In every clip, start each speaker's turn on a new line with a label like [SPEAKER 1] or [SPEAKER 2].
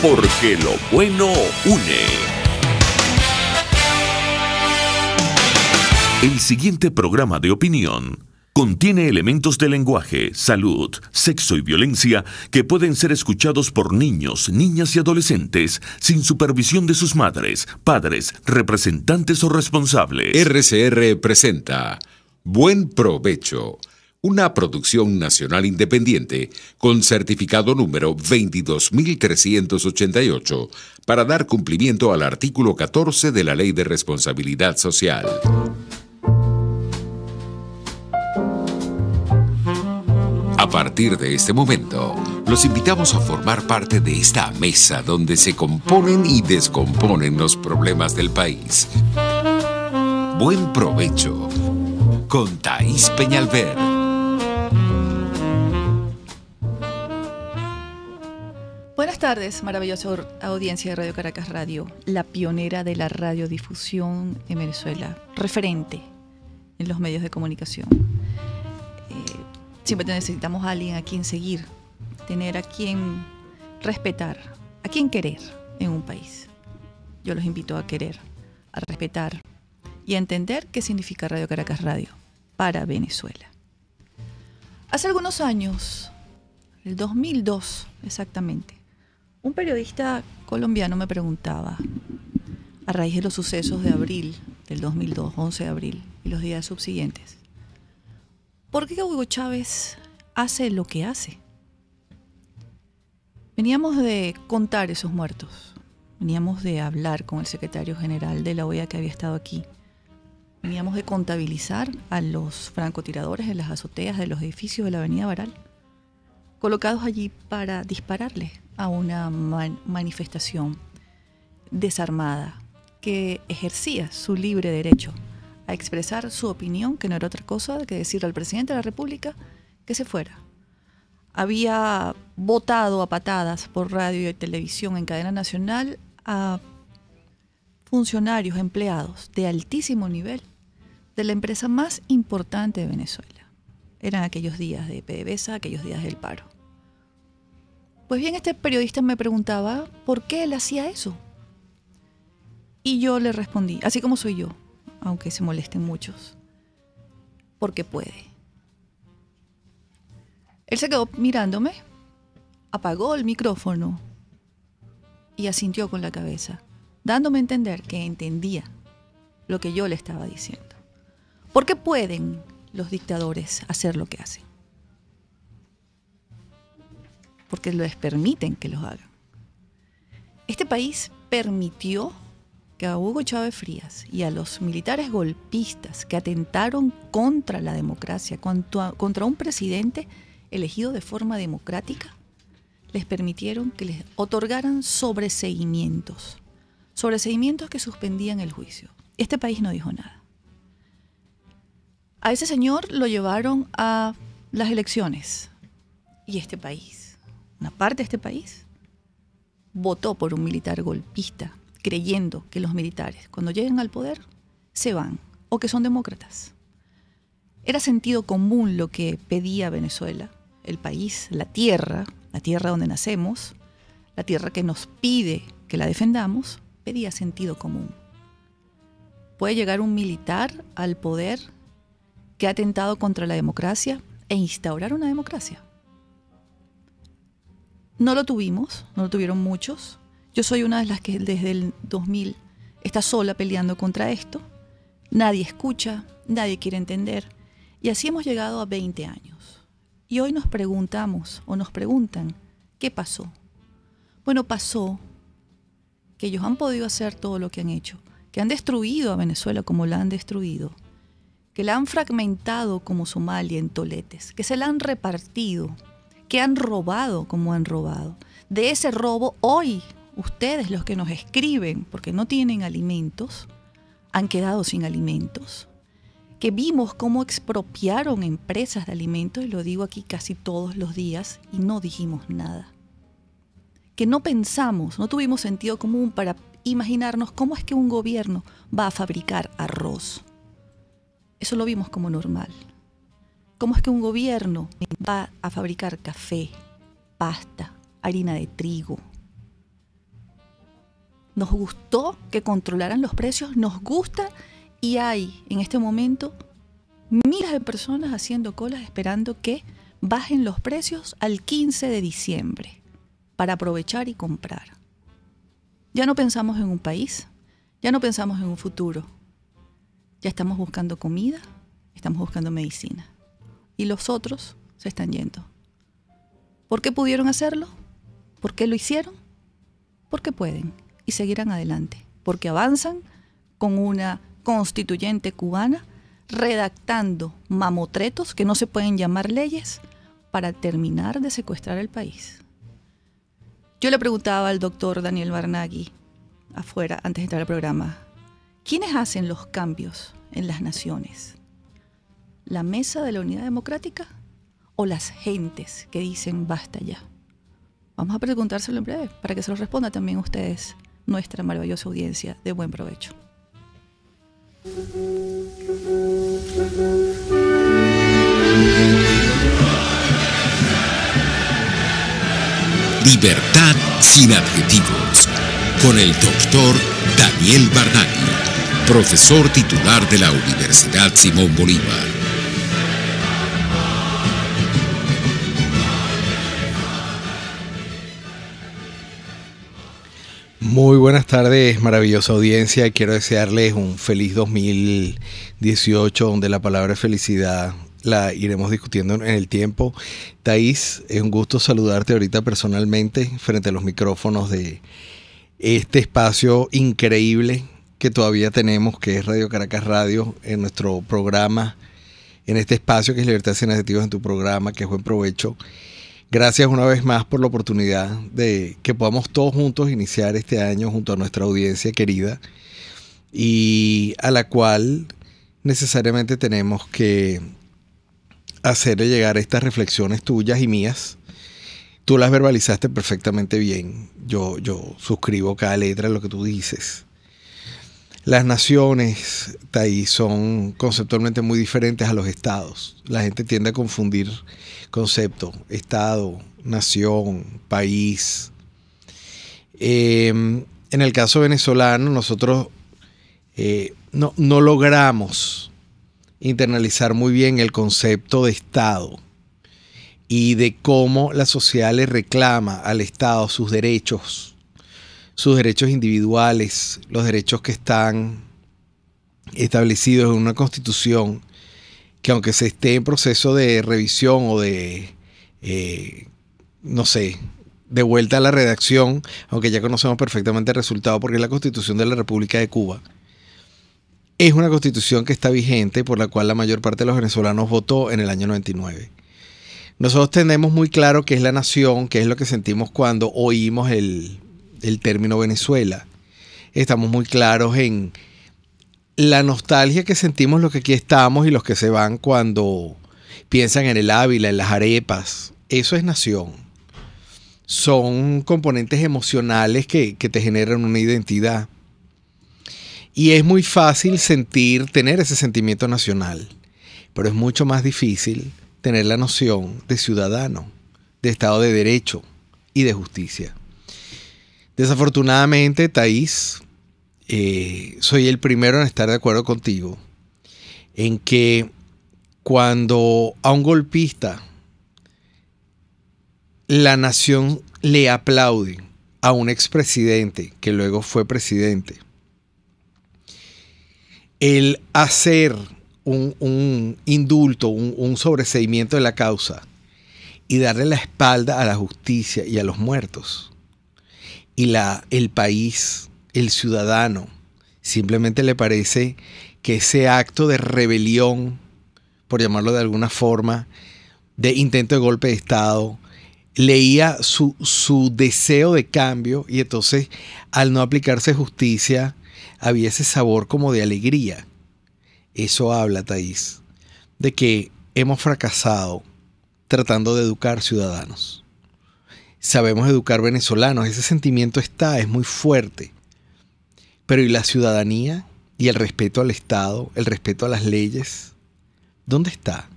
[SPEAKER 1] Porque lo bueno une. El siguiente programa de opinión contiene elementos de lenguaje, salud, sexo y violencia que pueden ser escuchados por niños, niñas y adolescentes sin supervisión de sus madres, padres, representantes o responsables.
[SPEAKER 2] RCR presenta Buen Provecho, una producción nacional independiente con certificado número 22388 para dar cumplimiento al artículo 14 de la Ley de Responsabilidad Social. A partir de este momento, los invitamos a formar parte de esta mesa donde se componen y descomponen los problemas del país. Buen Provecho con Thaís Peñalver.
[SPEAKER 3] Buenas tardes, maravillosa audiencia de Radio Caracas Radio, la pionera de la radiodifusión en Venezuela, referente en los medios de comunicación. Siempre necesitamos a alguien a quien seguir, tener a quien respetar, a quien querer en un país. Yo los invito a querer, a respetar y a entender qué significa Radio Caracas Radio para Venezuela. Hace algunos años, el 2002 exactamente, un periodista colombiano me preguntaba, a raíz de los sucesos de abril del 2002, 11 de abril y los días subsiguientes, ¿por qué Hugo Chávez hace lo que hace? Veníamos de contar esos muertos, veníamos de hablar con el secretario general de la OEA que había estado aquí, veníamos de contabilizar a los francotiradores en las azoteas de los edificios de la avenida Baral, colocados allí para dispararle a una manifestación desarmada que ejercía su libre derecho a expresar su opinión, que no era otra cosa que decirle al presidente de la República que se fuera. Había votado a patadas por radio y televisión en cadena nacional a funcionarios, empleados de altísimo nivel de la empresa más importante de Venezuela. Eran aquellos días de PDVSA, aquellos días del paro. Pues bien, este periodista me preguntaba por qué él hacía eso. Y yo le respondí, así como soy yo, aunque se molesten muchos, porque puede. Él se quedó mirándome, apagó el micrófono y asintió con la cabeza, dándome a entender que entendía lo que yo le estaba diciendo. ¿Por qué pueden los dictadores hacer lo que hacen? Porque les permiten que los hagan. Este país permitió que a Hugo Chávez Frías y a los militares golpistas que atentaron contra la democracia, contra un presidente elegido de forma democrática, les permitieron que les otorgaran sobreseimientos que suspendían el juicio. Este país no dijo nada. A ese señor lo llevaron a las elecciones y este país, una parte de este país, votó por un militar golpista, creyendo que los militares, cuando lleguen al poder, se van o que son demócratas. Era sentido común lo que pedía Venezuela, el país, la tierra donde nacemos, la tierra que nos pide que la defendamos, pedía sentido común. ¿Puede llegar un militar al poder que ha atentado contra la democracia e instaurar una democracia? No lo tuvimos, no lo tuvieron muchos. Yo soy una de las que desde el 2000 está sola peleando contra esto. Nadie escucha, nadie quiere entender. Y así hemos llegado a 20 años. Y hoy nos preguntamos o nos preguntan, ¿qué pasó? Bueno, pasó que ellos han podido hacer todo lo que han hecho, que han destruido a Venezuela como la han destruido, que la han fragmentado como Somalia en toletes, que se la han repartido, que han robado como han robado. De ese robo, hoy ustedes, los que nos escriben, porque no tienen alimentos, han quedado sin alimentos, que vimos cómo expropiaron empresas de alimentos, y lo digo aquí casi todos los días, y no dijimos nada. Que no pensamos, no tuvimos sentido común para imaginarnos cómo es que un gobierno va a fabricar arroz. Eso lo vimos como normal. ¿Cómo es que un gobierno va a fabricar café, pasta, harina de trigo? Nos gustó que controlaran los precios, nos gusta, y hay en este momento miles de personas haciendo colas esperando que bajen los precios al 15 de diciembre para aprovechar y comprar. Ya no pensamos en un país, ya no pensamos en un futuro. Ya estamos buscando comida, estamos buscando medicina. Y los otros se están yendo. ¿Por qué pudieron hacerlo? ¿Por qué lo hicieron? Porque pueden y seguirán adelante. Porque avanzan con una constituyente cubana redactando mamotretos que no se pueden llamar leyes para terminar de secuestrar el país. Yo le preguntaba al doctor Daniel Barnaghi afuera, antes de entrar al programa, ¿quiénes hacen los cambios en las naciones? ¿La mesa de la unidad democrática o las gentes que dicen basta ya? Vamos a preguntárselo en breve para que se lo responda también ustedes, nuestra maravillosa audiencia. De buen provecho.
[SPEAKER 2] Libertad sin adjetivos, con el doctor Daniel Barnaghi, profesor titular de la Universidad Simón Bolívar.
[SPEAKER 4] Muy buenas tardes, maravillosa audiencia. Quiero desearles un feliz 2018, donde la palabra felicidad la iremos discutiendo en el tiempo. Thaís, es un gusto saludarte ahorita personalmente frente a los micrófonos de este espacio increíble que todavía tenemos, que es Radio Caracas Radio, en nuestro programa, en este espacio que es Libertad sin adjetivos, en tu programa, que es Buen Provecho. Gracias una vez más por la oportunidad de que podamos todos juntos iniciar este año junto a nuestra audiencia querida, y a la cual necesariamente tenemos que hacerle llegar estas reflexiones tuyas y mías. Tú las verbalizaste perfectamente bien. Yo suscribo cada letra de lo que tú dices. Las naciones, Thaís, son conceptualmente muy diferentes a los estados. La gente tiende a confundir conceptos: estado, nación, país. En el caso venezolano, nosotros no logramos internalizar muy bien el concepto de estado y de cómo la sociedad le reclama al estado sus derechos individuales, los derechos que están establecidos en una constitución que, aunque se esté en proceso de revisión o de, de vuelta a la redacción, aunque ya conocemos perfectamente el resultado porque es la Constitución de la República de Cuba, es una constitución que está vigente, por la cual la mayor parte de los venezolanos votó en el año 99. Nosotros tenemos muy claro qué es la nación, qué es lo que sentimos cuando oímos el término Venezuela. Estamos muy claros en la nostalgia que sentimos los que aquí estamos y los que se van cuando piensan en el Ávila, en las arepas. Eso es nación. Son componentes emocionales que te generan una identidad. Y es muy fácil tener ese sentimiento nacional, pero es mucho más difícil tener la noción de ciudadano, de Estado de Derecho y de justicia. Desafortunadamente, Thaís, soy el primero en estar de acuerdo contigo en que cuando a un golpista la nación le aplaude a un expresidente que luego fue presidente, el hacer un indulto, un sobreseimiento de la causa y darle la espalda a la justicia y a los muertos, y el país, el ciudadano, simplemente le parece que ese acto de rebelión, por llamarlo de alguna forma, de intento de golpe de Estado, leía su deseo de cambio, y entonces al no aplicarse justicia había ese sabor como de alegría. Eso habla, Thaís, de que hemos fracasado tratando de educar ciudadanos. Sabemos educar venezolanos, ese sentimiento es muy fuerte. Pero ¿y la ciudadanía? ¿Y el respeto al Estado? ¿El respeto a las leyes? ¿Dónde está?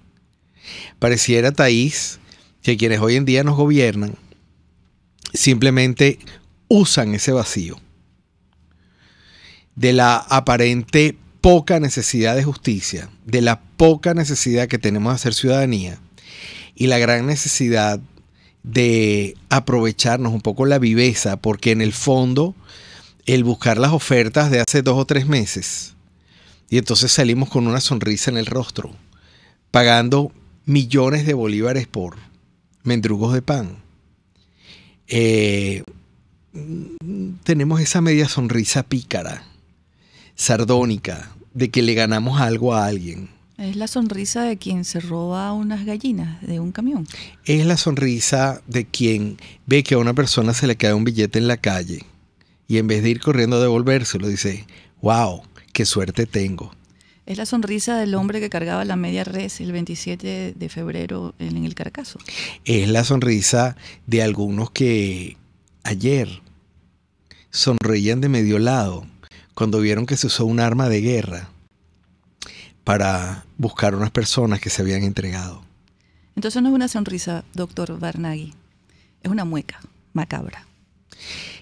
[SPEAKER 4] Pareciera, Thaís, que quienes hoy en día nos gobiernan simplemente usan ese vacío de la aparente poca necesidad de justicia, de la poca necesidad que tenemos de hacer ciudadanía y la gran necesidad de aprovecharnos un poco la viveza, porque en el fondo el buscar las ofertas de hace 2 o 3 meses y entonces salimos con una sonrisa en el rostro, pagando millones de bolívares por mendrugos de pan. Tenemos esa media sonrisa pícara, sardónica, de que le ganamos algo a alguien.
[SPEAKER 3] Es la sonrisa de quien se roba unas gallinas de un camión.
[SPEAKER 4] Es la sonrisa de quien ve que a una persona se le cae un billete en la calle y en vez de ir corriendo a devolvérselo dice, wow, qué suerte tengo.
[SPEAKER 3] Es la sonrisa del hombre que cargaba la media res el 27 de febrero en el Caracazo.
[SPEAKER 4] Es la sonrisa de algunos que ayer sonreían de medio lado cuando vieron que se usó un arma de guerra para buscar unas personas que se habían entregado.
[SPEAKER 3] Entonces no es una sonrisa, doctor Barnaghi, es una mueca macabra.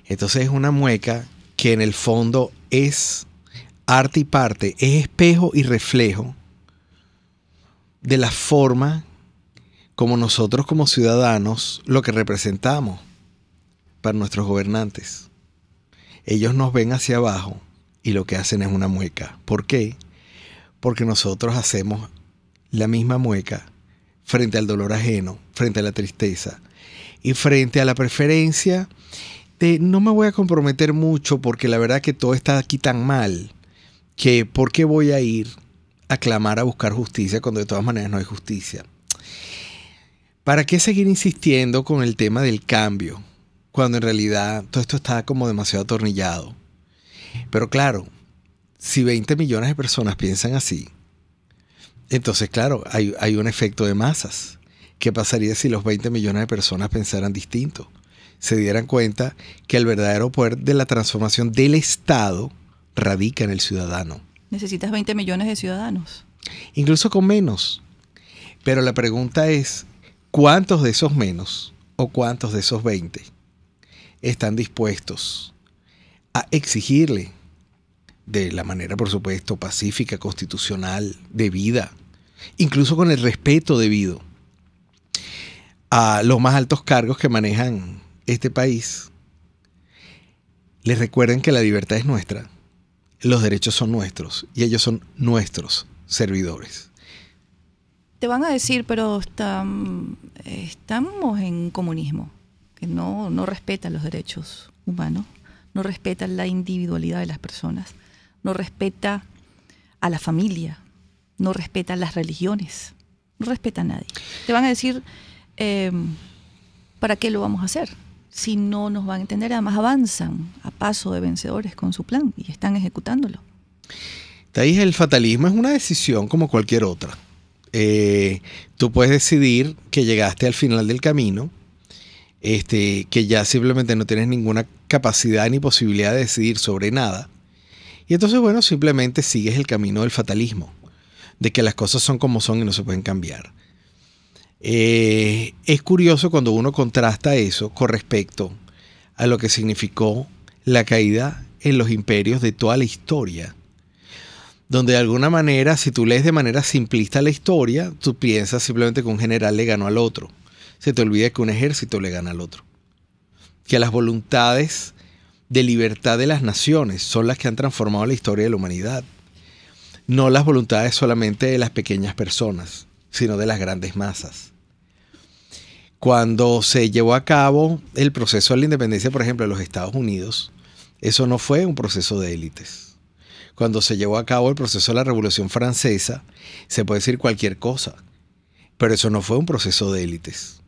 [SPEAKER 4] Entonces es una mueca que en el fondo es arte y parte, es espejo y reflejo de la forma como nosotros como ciudadanos lo que representamos para nuestros gobernantes. Ellos nos ven hacia abajo y lo que hacen es una mueca. ¿Por qué? Porque nosotros hacemos la misma mueca frente al dolor ajeno, frente a la tristeza y frente a la preferencia de no me voy a comprometer mucho porque la verdad que todo está aquí tan mal que ¿por qué voy a ir a clamar a buscar justicia cuando de todas maneras no hay justicia? ¿Para qué seguir insistiendo con el tema del cambio cuando en realidad todo esto está como demasiado atornillado? Pero claro, si 20 millones de personas piensan así, entonces claro, hay un efecto de masas. ¿Qué pasaría si los 20 millones de personas pensaran distinto? Se dieran cuenta que el verdadero poder de la transformación del Estado radica en el ciudadano.
[SPEAKER 3] Necesitas 20 millones de ciudadanos.
[SPEAKER 4] Incluso con menos. Pero la pregunta es, ¿cuántos de esos menos o cuántos de esos 20 están dispuestos a exigirle de la manera, por supuesto, pacífica, constitucional, debida, incluso con el respeto debido a los más altos cargos que manejan este país? Les recuerden que la libertad es nuestra, los derechos son nuestros y ellos son nuestros servidores.
[SPEAKER 3] Te van a decir, pero estamos en comunismo, que no respetan los derechos humanos, no respeta la individualidad de las personas, no respeta a la familia, no respeta las religiones, no respeta a nadie. Te van a decir, ¿para qué lo vamos a hacer? Si no nos van a entender, además avanzan a paso de vencedores con su plan y están ejecutándolo.
[SPEAKER 4] Thais, el fatalismo es una decisión como cualquier otra. Tú puedes decidir que llegaste al final del camino, que ya simplemente no tienes ninguna capacidad ni posibilidad de decidir sobre nada. Y entonces, bueno, simplemente sigues el camino del fatalismo, de que las cosas son como son y no se pueden cambiar. Es curioso cuando uno contrasta eso con respecto a lo que significó la caída en los imperios de toda la historia, donde de alguna manera, si tú lees de manera simplista la historia, tú piensas simplemente que un general le ganó al otro. Se te olvida que un ejército le gana al otro. Que las voluntades de libertad de las naciones son las que han transformado la historia de la humanidad. No las voluntades solamente de las pequeñas personas, sino de las grandes masas. Cuando se llevó a cabo el proceso de la independencia, por ejemplo, de los Estados Unidos, eso no fue un proceso de élites. Cuando se llevó a cabo el proceso de la Revolución Francesa, se puede decir cualquier cosa, pero eso no fue un proceso de élites.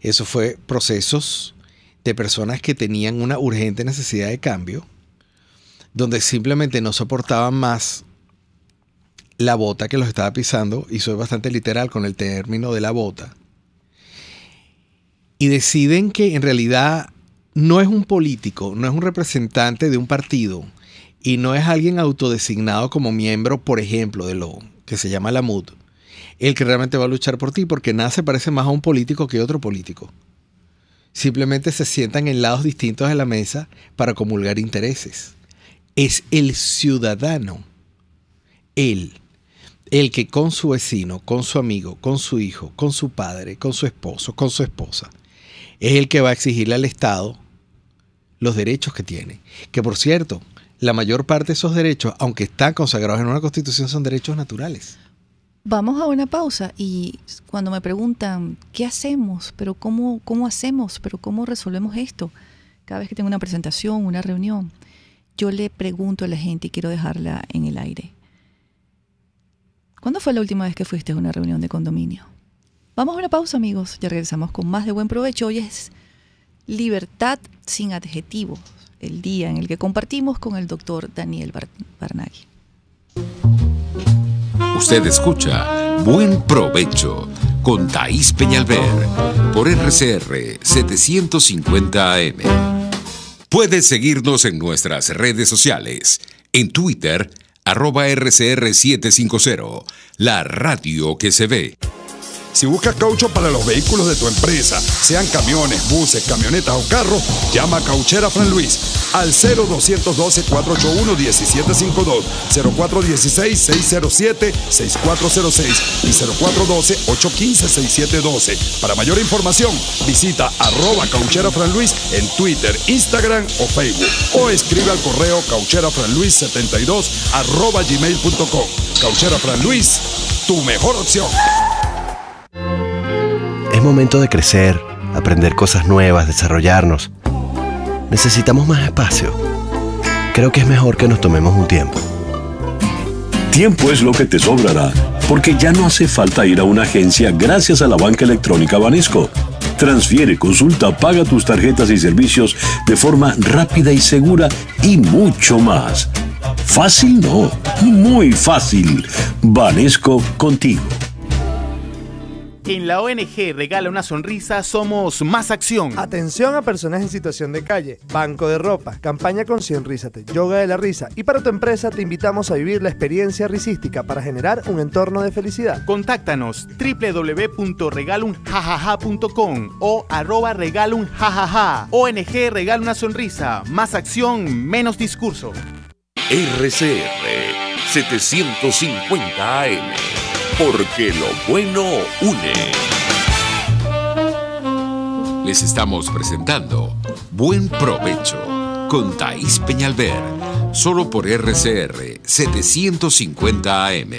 [SPEAKER 4] Eso fue procesos de personas que tenían una urgente necesidad de cambio, donde simplemente no soportaban más la bota que los estaba pisando, y soy bastante literal con el término de la bota, y deciden que en realidad no es un político, no es un representante de un partido, y no es alguien autodesignado como miembro, por ejemplo, de lo que se llama la MUD, el que realmente va a luchar por ti, porque nada se parece más a un político que otro político. Simplemente se sientan en lados distintos de la mesa para comulgar intereses. Es el ciudadano, el que con su vecino, con su amigo, con su hijo, con su padre, con su esposo, con su esposa, es el que va a exigirle al Estado los derechos que tiene. Que por cierto, la mayor parte de esos derechos, aunque están consagrados en una Constitución, son derechos naturales.
[SPEAKER 3] Vamos a una pausa y cuando me preguntan, ¿qué hacemos? ¿Pero cómo hacemos? ¿Pero cómo resolvemos esto? Cada vez que tengo una presentación, una reunión, yo le pregunto a la gente y quiero dejarla en el aire. ¿Cuándo fue la última vez que fuiste a una reunión de condominio? Vamos a una pausa, amigos. Ya regresamos con más de Buen Provecho. Hoy es Libertad sin adjetivos, el día en el que compartimos con el doctor Daniel Barnaghi.
[SPEAKER 2] Usted escucha Buen Provecho con Thaís Peñalver por RCR 750 AM. Puedes seguirnos en nuestras redes sociales. En Twitter, @RCR750, la radio que se ve.
[SPEAKER 5] Si buscas caucho para los vehículos de tu empresa, sean camiones, buses, camionetas o carros, llama a Cauchera Fran Luis al 0212-481-1752, 0416-607-6406 y 0412-815-6712. Para mayor información, visita @Cauchera Fran Luis en Twitter, Instagram o Facebook o escribe al correo caucherafranluis72@gmail.com. Cauchera Fran Luis, tu mejor opción.
[SPEAKER 6] Es momento de crecer, aprender cosas nuevas, desarrollarnos. Necesitamos más espacio. Creo que es mejor que nos tomemos un tiempo.
[SPEAKER 7] Tiempo es lo que te sobrará, porque ya no hace falta ir a una agencia gracias a la banca electrónica Banesco. Transfiere, consulta, paga tus tarjetas y servicios de forma rápida y segura y mucho más. Fácil no, muy fácil. Banesco contigo.
[SPEAKER 8] En la ONG Regala una Sonrisa somos Más Acción.
[SPEAKER 9] Atención a personas en situación de calle, banco de ropa, campaña con Sonrízate, yoga de la risa. Y para tu empresa te invitamos a vivir la experiencia risística para generar un entorno de felicidad.
[SPEAKER 8] Contáctanos www.regalunjajaja.com o @regalunjajaja. ONG Regala una Sonrisa. Más acción, menos discurso.
[SPEAKER 1] RCR 750 AM. Porque lo bueno une.
[SPEAKER 2] Les estamos presentando Buen Provecho con Thaís Peñalver, solo por RCR 750 AM.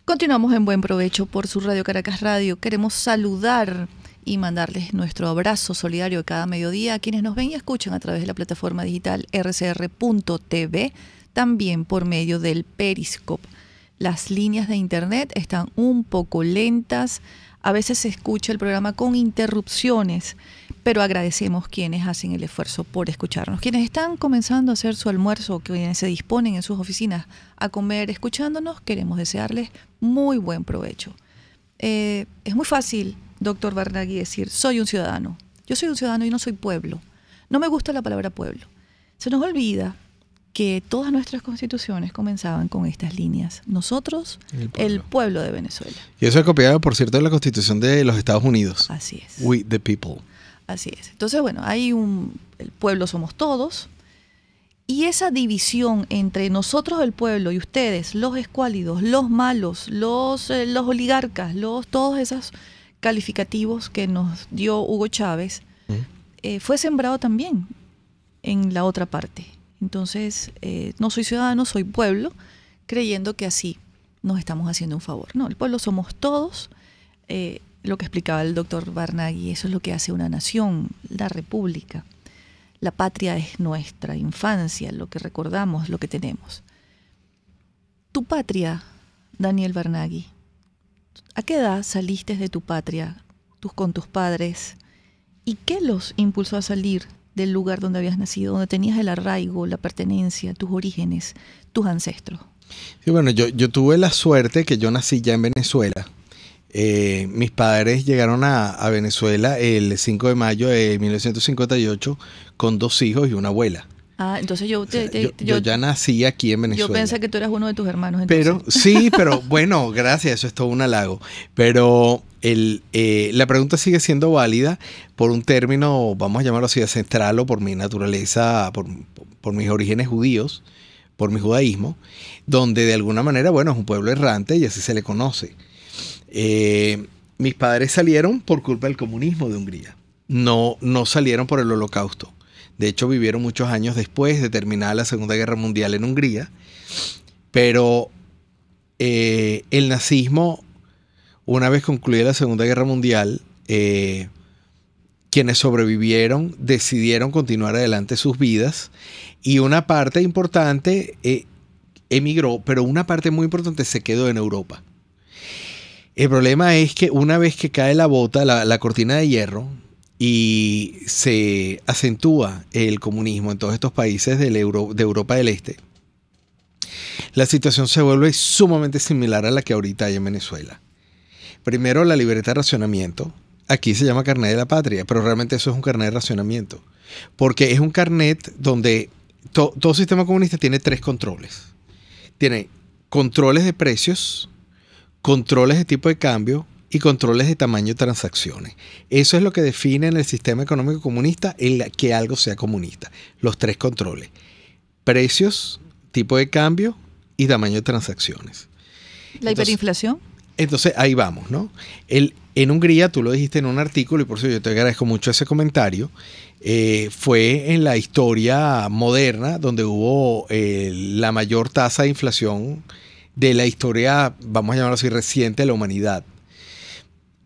[SPEAKER 3] Continuamos en Buen Provecho por su Radio Caracas Radio. Queremos saludar y mandarles nuestro abrazo solidario de cada mediodía a quienes nos ven y escuchan a través de la plataforma digital rcr.tv, también por medio del Periscope. Las líneas de internet están un poco lentas, a veces se escucha el programa con interrupciones, pero agradecemos quienes hacen el esfuerzo por escucharnos. Quienes están comenzando a hacer su almuerzo, quienes se disponen en sus oficinas a comer escuchándonos, queremos desearles muy buen provecho. Es muy fácil, doctor Barnaghi, decir, soy un ciudadano. Yo soy un ciudadano y no soy pueblo. No me gusta la palabra pueblo. Se nos olvida que todas nuestras constituciones comenzaban con estas líneas. Nosotros, el pueblo de Venezuela.
[SPEAKER 4] Y eso es copiado, por cierto, de la Constitución de los Estados Unidos.
[SPEAKER 3] Así es.
[SPEAKER 4] We the people.
[SPEAKER 3] Así es. Entonces, bueno, el pueblo somos todos. Y esa división entre nosotros, el pueblo, y ustedes, los escuálidos, los malos, los oligarcas, todos esos calificativos que nos dio Hugo Chávez, fue sembrado también en la otra parte. Entonces, no soy ciudadano, soy pueblo, creyendo que así nos estamos haciendo un favor. No, el pueblo somos todos. Lo que explicaba el doctor Barnaghi, eso es lo que hace una nación, la república. La patria es nuestra infancia, lo que recordamos, lo que tenemos. Tu patria, Daniel Barnaghi, ¿a qué edad saliste de tu patria con tus padres? ¿Y qué los impulsó a salir del lugar donde habías nacido, donde tenías el arraigo, la pertenencia, tus orígenes, tus ancestros?
[SPEAKER 4] Sí, bueno, yo tuve la suerte que yo nací ya en Venezuela. Mis padres llegaron a Venezuela el 5 de mayo de 1958 con 2 hijos y una abuela.
[SPEAKER 3] Ah, entonces yo
[SPEAKER 4] ya nací aquí en Venezuela.
[SPEAKER 3] Yo pensé que tú eras uno de tus hermanos. Entonces.
[SPEAKER 4] Pero sí, pero bueno, gracias, eso es todo un halago. Pero la pregunta sigue siendo válida por un término, vamos a llamarlo así, ancestral o por mi naturaleza, por mis orígenes judíos, por mi judaísmo, donde de alguna manera, bueno, es un pueblo errante y así se le conoce. Mis padres salieron por culpa del comunismo de Hungría. No salieron por el Holocausto. De hecho, vivieron muchos años después de terminar la Segunda Guerra Mundial en Hungría. Pero el nazismo, una vez concluida la Segunda Guerra Mundial, quienes sobrevivieron decidieron continuar adelante sus vidas y una parte importante emigró, pero una parte muy importante se quedó en Europa. El problema es que una vez que cae la bota, la cortina de hierro, y se acentúa el comunismo en todos estos países de Europa del Este, la situación se vuelve sumamente similar a la que ahorita hay en Venezuela. Primero, la libreta de racionamiento. Aquí se llama carnet de la patria, pero realmente eso es un carnet de racionamiento. Porque es un carnet donde todo sistema comunista tiene 3 controles. Tiene controles de precios, controles de tipo de cambio y controles de tamaño de transacciones. Eso es lo que define en el sistema económico comunista que algo sea comunista. Los 3 controles. Precios, tipo de cambio y tamaño de transacciones.
[SPEAKER 3] ¿La hiperinflación?
[SPEAKER 4] Entonces ahí vamos, ¿no? En Hungría, tú lo dijiste en un artículo y por eso yo te agradezco mucho ese comentario, fue en la historia moderna donde hubo la mayor tasa de inflación de la historia, vamos a llamarlo así, reciente de la humanidad.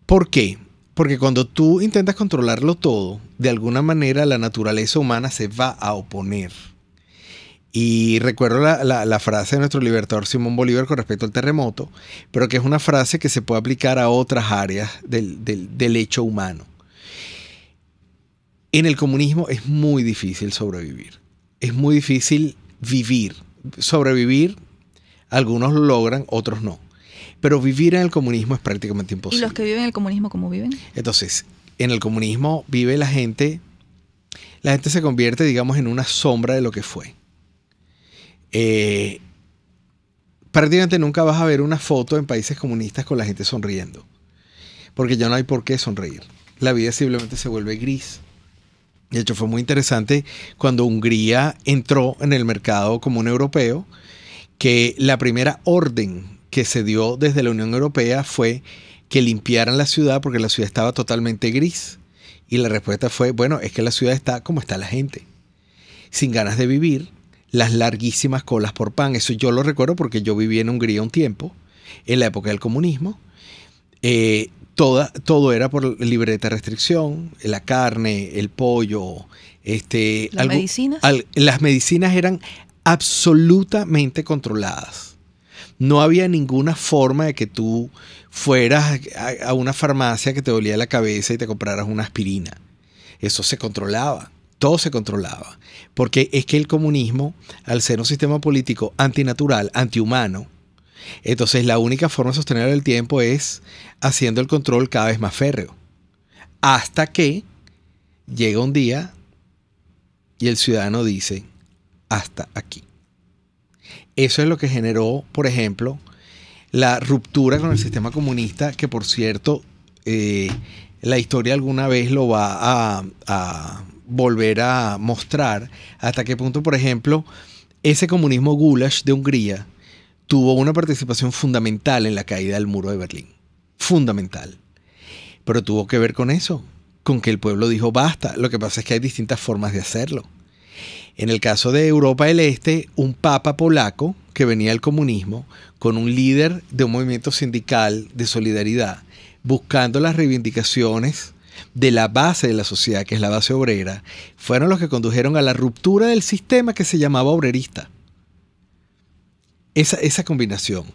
[SPEAKER 4] ¿Por qué? Porque cuando tú intentas controlarlo todo, de alguna manera la naturaleza humana se va a oponer. Y recuerdo la frase de nuestro libertador Simón Bolívar con respecto al terremoto, pero que es una frase que se puede aplicar a otras áreas del hecho humano. En el comunismo es muy difícil sobrevivir. Es muy difícil vivir. Sobrevivir, algunos lo logran, otros no. Pero vivir en el comunismo es prácticamente imposible.
[SPEAKER 3] ¿Y los que viven en el comunismo cómo viven? Entonces,
[SPEAKER 4] en el comunismo vive la gente se convierte, digamos, en una sombra de lo que fue. Prácticamente nunca vas a ver una foto en países comunistas con la gente sonriendo, porque ya no hay por qué sonreír. La vida simplemente se vuelve gris. De hecho, fue muy interesante cuando Hungría entró en el mercado común europeo, que la primera orden que se dio desde la Unión Europea fue que limpiaran la ciudad porque la ciudad estaba totalmente gris. Y la respuesta fue, bueno, es que la ciudad está como está la gente, sin ganas de vivir, las larguísimas colas por pan. Eso yo lo recuerdo porque yo viví en Hungría un tiempo, en la época del comunismo. Todo era por libreta de restricción, la carne, el pollo.
[SPEAKER 3] ¿Las medicinas?
[SPEAKER 4] Las medicinas eran absolutamente controladas. No había ninguna forma de que tú fueras a una farmacia que te dolía la cabeza y te compraras una aspirina. Eso se controlaba. Todo se controlaba, porque es que el comunismo, al ser un sistema político antinatural, antihumano, entonces la única forma de sostenerlo en el tiempo es haciendo el control cada vez más férreo. Hasta que llega un día y el ciudadano dice, hasta aquí. Eso es lo que generó, por ejemplo, la ruptura con el sistema comunista, que por cierto, la historia alguna vez lo va a volver a mostrar hasta qué punto, por ejemplo, ese comunismo Gulag de Hungría tuvo una participación fundamental en la caída del muro de Berlín. Fundamental. Pero tuvo que ver con eso, con que el pueblo dijo basta. Lo que pasa es que hay distintas formas de hacerlo. En el caso de Europa del Este, un papa polaco que venía del comunismo con un líder de un movimiento sindical de solidaridad buscando las reivindicaciones de la base de la sociedad, que es la base obrera, fueron los que condujeron a la ruptura del sistema que se llamaba obrerista. Esa combinación.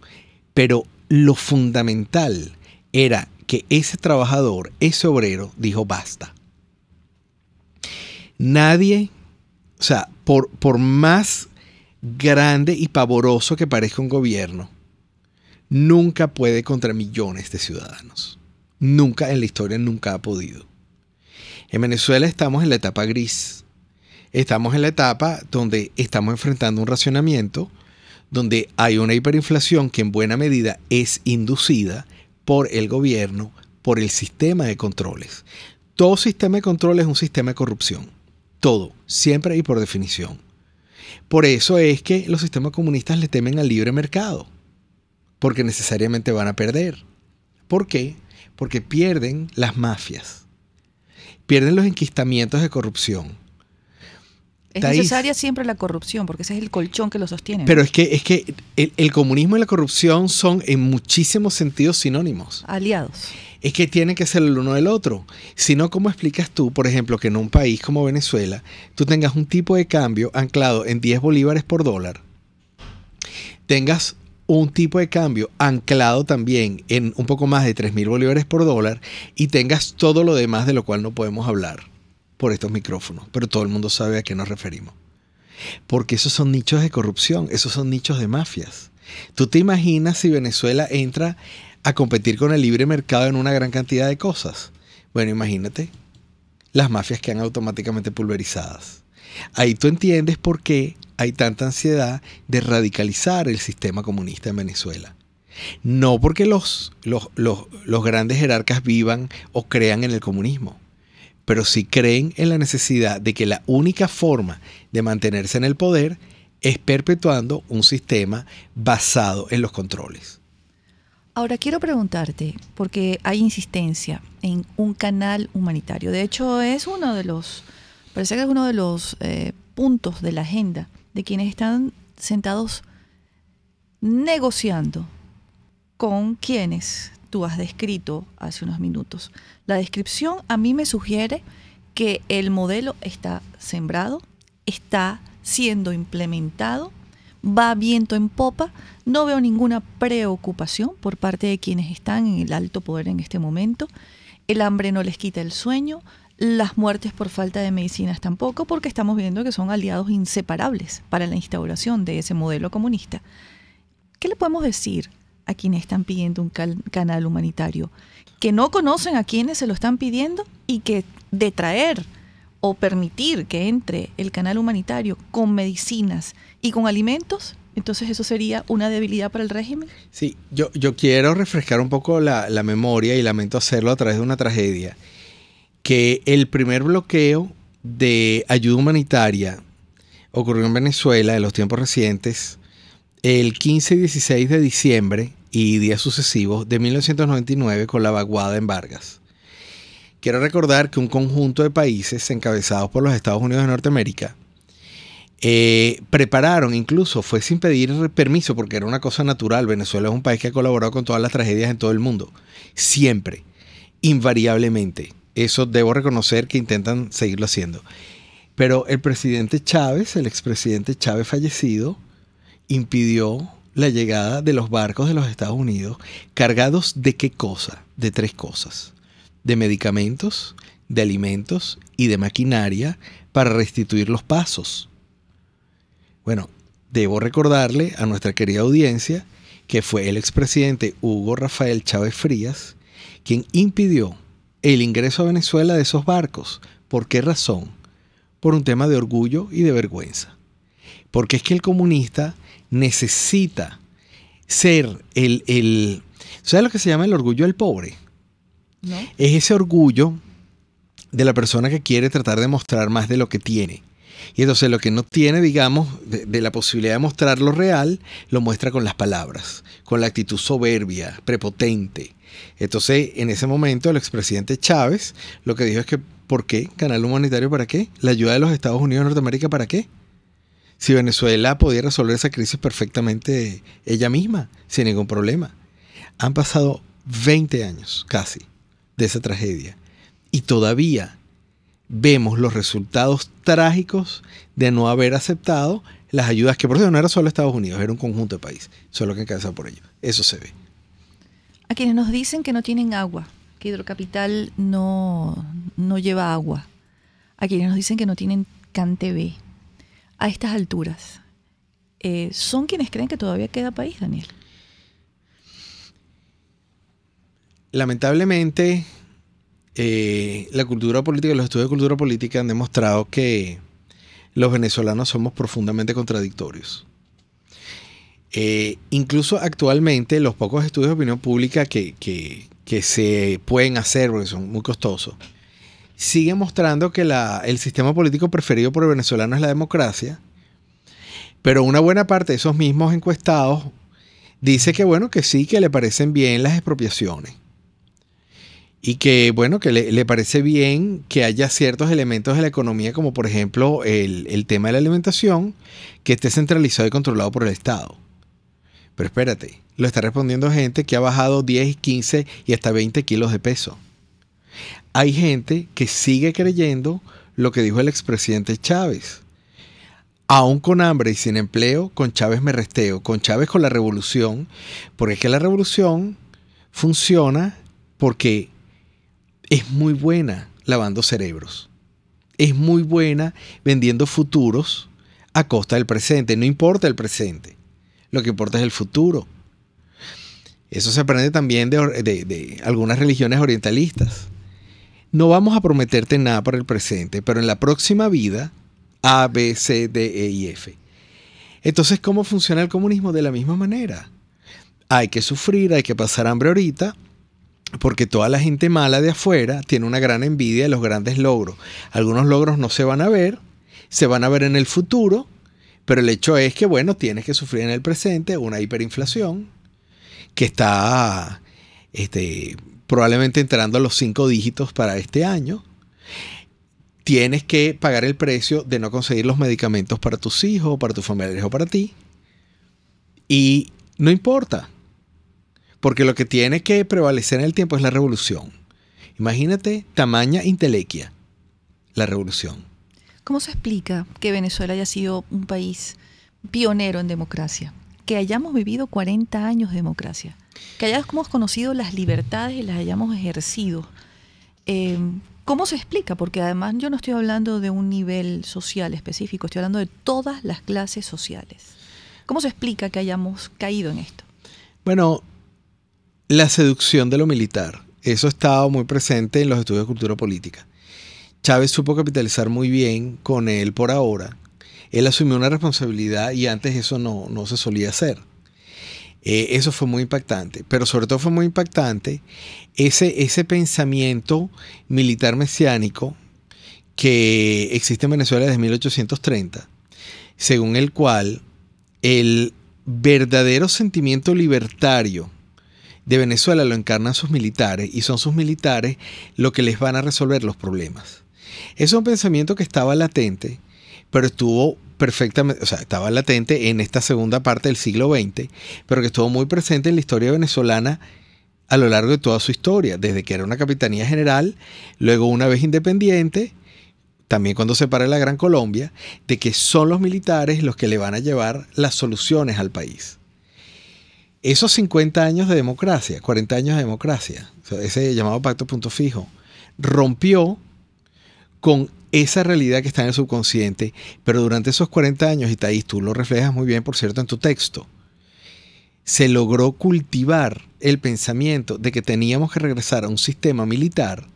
[SPEAKER 4] Pero lo fundamental era que ese trabajador, ese obrero, dijo basta. Nadie, o sea, por más grande y pavoroso que parezca un gobierno, nunca puede contra millones de ciudadanos. Nunca en la historia, nunca ha podido. En Venezuela estamos en la etapa gris. Estamos en la etapa donde estamos enfrentando un racionamiento, donde hay una hiperinflación que en buena medida es inducida por el gobierno, por el sistema de controles. Todo sistema de control es un sistema de corrupción. Todo, siempre y por definición. Por eso es que los sistemas comunistas le temen al libre mercado, porque necesariamente van a perder. ¿Por qué? Porque pierden las mafias, pierden los enquistamientos de corrupción.
[SPEAKER 3] Es necesaria siempre la corrupción, porque ese es el colchón que lo sostiene.
[SPEAKER 4] Pero es que el comunismo y la corrupción son en muchísimos sentidos sinónimos.
[SPEAKER 3] Aliados.
[SPEAKER 4] Es que tienen que ser el uno del otro. Si no, ¿cómo explicas tú, por ejemplo, que en un país como Venezuela, tú tengas un tipo de cambio anclado en 10 bolívares por dólar, tengas un tipo de cambio anclado también en un poco más de 3.000 bolívares por dólar y tengas todo lo demás de lo cual no podemos hablar por estos micrófonos, pero todo el mundo sabe a qué nos referimos? Porque esos son nichos de corrupción, esos son nichos de mafias. ¿Tú te imaginas si Venezuela entra a competir con el libre mercado en una gran cantidad de cosas? Bueno, imagínate las mafias quedan automáticamente pulverizadas. Ahí tú entiendes por qué hay tanta ansiedad de radicalizar el sistema comunista en Venezuela. No porque los grandes jerarcas vivan o crean en el comunismo, pero sí creen en la necesidad de que la única forma de mantenerse en el poder es perpetuando un sistema basado en los controles.
[SPEAKER 3] Ahora quiero preguntarte, porque hay insistencia en un canal humanitario. De hecho, parece que es uno de los puntos de la agenda de quienes están sentados negociando con quienes tú has descrito hace unos minutos. La descripción a mí me sugiere que el modelo está sembrado, está siendo implementado, va viento en popa. No veo ninguna preocupación por parte de quienes están en el alto poder en este momento. El hambre no les quita el sueño, las muertes por falta de medicinas tampoco, porque estamos viendo que son aliados inseparables para la instauración de ese modelo comunista. ¿Qué le podemos decir a quienes están pidiendo un canal humanitario? Que no conocen a quienes se lo están pidiendo y que detraer o permitir que entre el canal humanitario con medicinas y con alimentos, entonces eso sería una debilidad para el régimen.
[SPEAKER 4] Sí, yo quiero refrescar un poco la memoria y lamento hacerlo a través de una tragedia. Que el primer bloqueo de ayuda humanitaria ocurrió en Venezuela en los tiempos recientes, el 15 y 16 de diciembre y días sucesivos de 1999 con la vaguada en Vargas. Quiero recordar que un conjunto de países encabezados por los Estados Unidos de Norteamérica prepararon, incluso fue sin pedir permiso porque era una cosa natural. Venezuela es un país que ha colaborado con todas las tragedias en todo el mundo, siempre, invariablemente. Eso debo reconocer que intentan seguirlo haciendo. Pero el presidente Chávez, el expresidente Chávez fallecido, impidió la llegada de los barcos de los Estados Unidos cargados de ¿qué cosa? De 3 cosas. De medicamentos, de alimentos y de maquinaria para restituir los pasos. Bueno, debo recordarle a nuestra querida audiencia que fue el expresidente Hugo Rafael Chávez Frías quien impidió el ingreso a Venezuela de esos barcos. ¿Por qué razón? Por un tema de orgullo y de vergüenza. Porque es que el comunista necesita ser ¿sabes lo que se llama el orgullo del pobre? ¿No? Es ese orgullo de la persona que quiere tratar de mostrar más de lo que tiene. Y entonces lo que no tiene, digamos, de la posibilidad de mostrar lo real, lo muestra con las palabras, con la actitud soberbia, prepotente. Entonces, en ese momento, el expresidente Chávez lo que dijo es que, ¿por qué? ¿Canal humanitario para qué? ¿La ayuda de los Estados Unidos de Norteamérica para qué? Si Venezuela podía resolver esa crisis perfectamente ella misma, sin ningún problema. Han pasado 20 años casi de esa tragedia y todavía vemos los resultados trágicos de no haber aceptado las ayudas, que por cierto no era solo Estados Unidos, era un conjunto de países, solo que encabezado por ellos. Eso se ve.
[SPEAKER 3] A quienes nos dicen que no tienen agua, que Hidrocapital no lleva agua, a quienes nos dicen que no tienen CanTV, a estas alturas, ¿son quienes creen que todavía queda país, Daniel?
[SPEAKER 4] Lamentablemente, la cultura política y los estudios de cultura política han demostrado que los venezolanos somos profundamente contradictorios. Incluso actualmente los pocos estudios de opinión pública que se pueden hacer, porque son muy costosos, siguen mostrando que el sistema político preferido por el venezolano es la democracia, Pero una buena parte de esos mismos encuestados dice que bueno, que sí, que le parecen bien las expropiaciones. Y que bueno, que le parece bien que haya ciertos elementos de la economía, como por ejemplo el tema de la alimentación, que esté centralizado y controlado por el Estado. Pero espérate, lo está respondiendo gente que ha bajado 10, 15 y hasta 20 kilos de peso. Hay gente que sigue creyendo lo que dijo el expresidente Chávez. Aún con hambre y sin empleo, con Chávez me resteo. Con Chávez con la revolución, porque es que la revolución funciona porque es muy buena lavando cerebros. Es muy buena vendiendo futuros a costa del presente. No importa el presente. Lo que importa es el futuro. Eso se aprende también de algunas religiones orientalistas. No vamos a prometerte nada para el presente, pero en la próxima vida, A, B, C, D, E y F. Entonces, ¿cómo funciona el comunismo? De la misma manera. Hay que sufrir, hay que pasar hambre ahorita, porque toda la gente mala de afuera tiene una gran envidia de los grandes logros. Algunos logros no se van a ver en el futuro, pero el hecho es que, bueno, tienes que sufrir en el presente una hiperinflación que está probablemente entrando a los 5 dígitos para este año. Tienes que pagar el precio de no conseguir los medicamentos para tus hijos, para tus familiares o para ti. Y no importa, porque lo que tiene que prevalecer en el tiempo es la revolución. Imagínate tamaña intelequia, la revolución.
[SPEAKER 3] ¿Cómo se explica que Venezuela haya sido un país pionero en democracia? Que hayamos vivido 40 años de democracia. Que hayamos conocido las libertades y las hayamos ejercido. ¿Cómo se explica? Porque además yo no estoy hablando de un nivel social específico, estoy hablando de todas las clases sociales. ¿Cómo se explica que hayamos caído en esto? Bueno,
[SPEAKER 4] la seducción de lo militar. Eso ha estado muy presente en los estudios de cultura política. Chávez supo capitalizar muy bien con él por ahora. Él asumió una responsabilidad y antes eso no se solía hacer. Eso fue muy impactante, pero sobre todo fue muy impactante ese pensamiento militar mesiánico que existe en Venezuela desde 1830, según el cual el verdadero sentimiento libertario de Venezuela lo encarnan sus militares y son sus militares lo que les van a resolver los problemas. Es un pensamiento que estaba latente, pero estuvo perfectamente, o sea, estaba latente en esta segunda parte del siglo XX, pero que estuvo muy presente en la historia venezolana a lo largo de toda su historia, desde que era una capitanía general, luego una vez independiente, también cuando se para la Gran Colombia, de que son los militares los que le van a llevar las soluciones al país. Esos 50 años de democracia, 40 años de democracia, o sea, ese llamado Pacto Punto Fijo, rompió con esa realidad que está en el subconsciente, pero durante esos 40 años, y Thaís, tú lo reflejas muy bien, por cierto, en tu texto, se logró cultivar el pensamiento de que teníamos que regresar a un sistema militar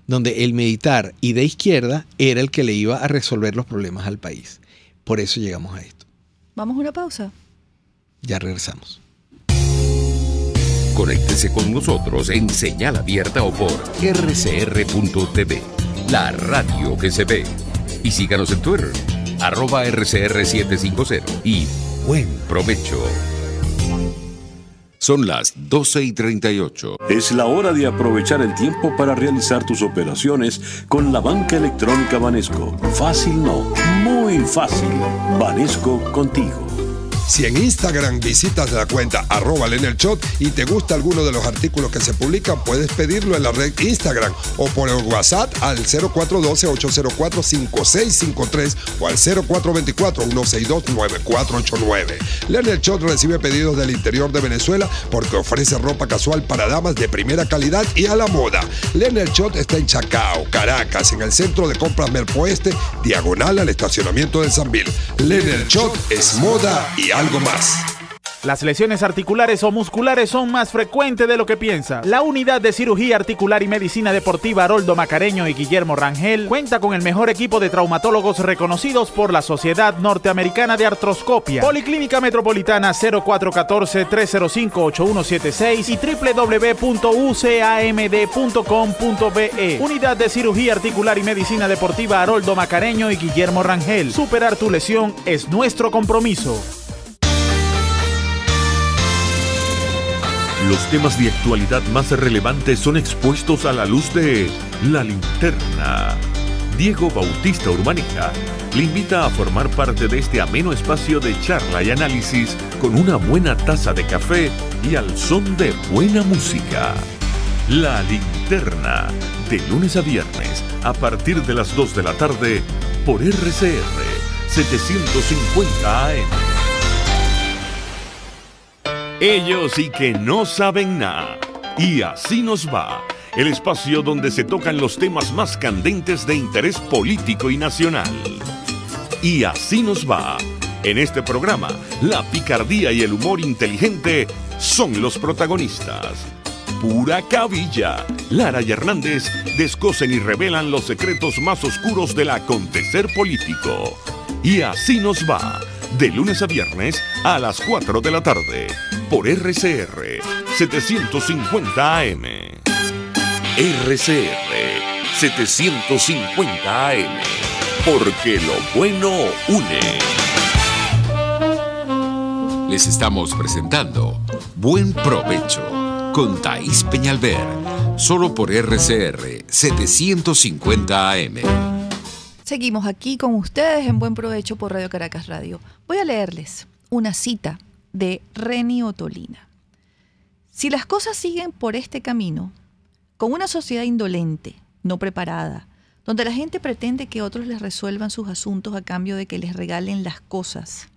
[SPEAKER 4] donde el militar y de izquierda era el que le iba a resolver los problemas al país. Por eso llegamos a esto.
[SPEAKER 3] ¿Vamos a una pausa?
[SPEAKER 4] Ya regresamos.
[SPEAKER 2] Conéctese con nosotros en señal abierta o por rcr.tv, la radio que se ve. Y síganos en Twitter, @rcr750. Y buen provecho. Son las 12:38.
[SPEAKER 7] Es la hora de aprovechar el tiempo para realizar tus operaciones con la banca electrónica Banesco. Fácil no, muy fácil. Banesco contigo.
[SPEAKER 5] Si en Instagram visitas la cuenta @LenerShot y te gusta alguno de los artículos que se publican, puedes pedirlo en la red Instagram o por el WhatsApp al 0412-804-5653 o al 0424-162-9489. LenerShot recibe pedidos del interior de Venezuela porque ofrece ropa casual para damas de primera calidad y a la moda. LenerShot está en Chacao, Caracas, en el centro de compras Merpo Este, diagonal al estacionamiento de Sambil. LenerShot es moda y algo más.
[SPEAKER 8] Las lesiones articulares o musculares son más frecuentes de lo que piensa. La Unidad de Cirugía Articular y Medicina Deportiva Haroldo Macareño y Guillermo Rangel cuenta con el mejor equipo de traumatólogos reconocidos por la Sociedad Norteamericana de Artroscopia. Policlínica Metropolitana 0414-305-8176 y www.ucamd.com.be. Unidad de Cirugía Articular y Medicina Deportiva Haroldo Macareño y Guillermo Rangel. Superar tu lesión es nuestro compromiso.
[SPEAKER 1] Los temas de actualidad más relevantes son expuestos a la luz de La Linterna. Diego Bautista Urbaneja le invita a formar parte de este ameno espacio de charla y análisis con una buena taza de café y al son de buena música. La Linterna, de lunes a viernes, a partir de las 2 de la tarde, por RCR 750 AM. Ellos y que no saben nada. Y así nos va. El espacio donde se tocan los temas más candentes de interés político y nacional. Y así nos va. En este programa, la picardía y el humor inteligente son los protagonistas. Pura cabilla. Lara y Hernández descosen y revelan los secretos más oscuros del acontecer político. Y así nos va. De lunes a viernes a las 4 de la tarde. Por RCR 750 AM. RCR 750 AM. Porque lo bueno une.
[SPEAKER 2] Les estamos presentando Buen Provecho con Thaís Peñalver. Solo por RCR 750 AM.
[SPEAKER 3] Seguimos aquí con ustedes en Buen Provecho por Radio Caracas Radio. Voy a leerles una cita de Reni Ottolina. Si las cosas siguen por este camino, con una sociedad indolente, no preparada, donde la gente pretende que otros les resuelvan sus asuntos a cambio de que les regalen las cosas,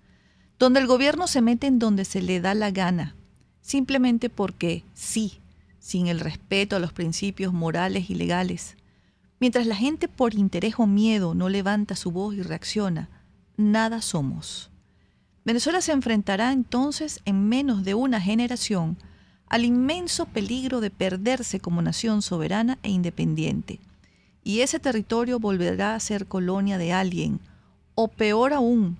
[SPEAKER 3] donde el gobierno se mete en donde se le da la gana, simplemente porque sí, sin el respeto a los principios morales y legales, mientras la gente por interés o miedo no levanta su voz y reacciona, nada somos. Venezuela se enfrentará entonces en menos de una generación al inmenso peligro de perderse como nación soberana e independiente. Y ese territorio volverá a ser colonia de alguien, o peor aún,